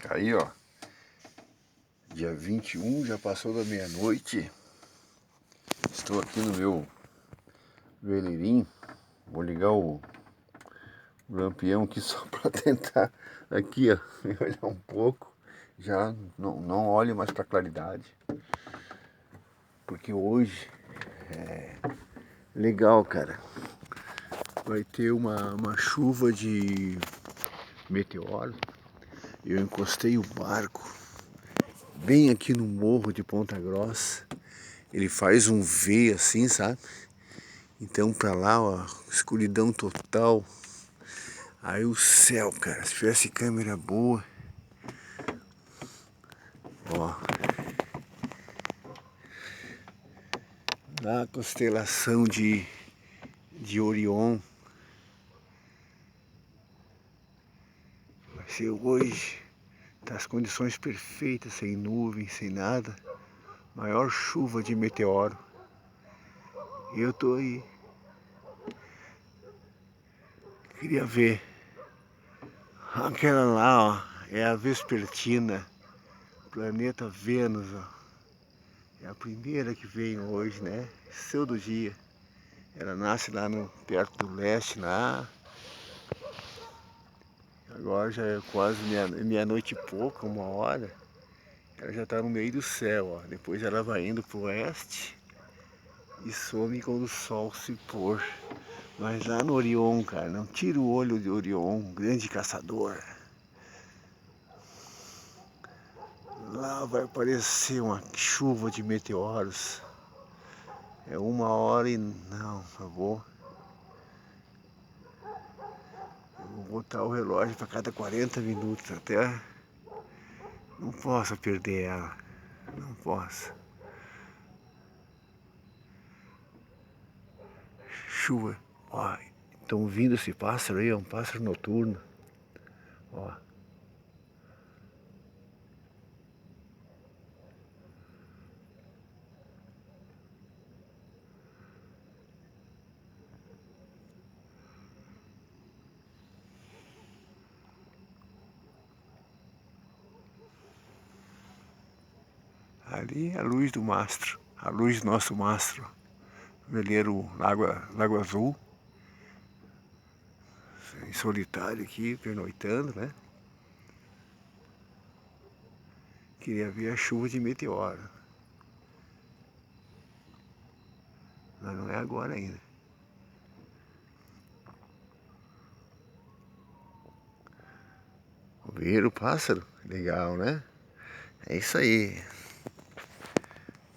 Aí, ó, dia 21, já passou da meia-noite. Estou aqui no meu veleirinho. Vou ligar o lampião aqui só para tentar aqui, ó, me olhar um pouco. Já não olho mais para claridade, porque hoje é legal, cara. Vai ter uma chuva de meteoro. Eu encostei o barco bem aqui no morro de Ponta Grossa. Ele faz um V assim, sabe? Então pra lá, ó, escuridão total. Aí o céu, cara, se tivesse câmera boa, ó, na constelação de Orion, vai ser hoje, tá as condições perfeitas, sem nuvens, sem nada, maior chuva de meteoro. E eu tô aí, queria ver. Aquela lá, ó, é a Vespertina, planeta Vênus, ó. É a primeira que vem hoje, né? Céu do dia. Ela nasce lá no, perto do leste, lá. Agora já é quase meia-noite e pouco, 1 hora. Ela já está no meio do céu, ó. Depois ela vai indo pro oeste e some quando o sol se pôr. Mas lá no Orion, cara, não tira o olho de Orion, um grande caçador. Lá vai aparecer uma chuva de meteoros. É 1 hora e... não, eu vou botar o relógio para cada 40 minutos até... Não posso perder ela. Não posso. Chuva. Ó, estão vindo esse pássaro aí, é um pássaro noturno. Ó. Ali é a luz do mastro, a luz do nosso mastro. Veleiro Lago Azul. Em solitário aqui, pernoitando, né? Queria ver a chuva de meteoro. Mas não é agora ainda. Ver o pássaro? Legal, né? É isso aí.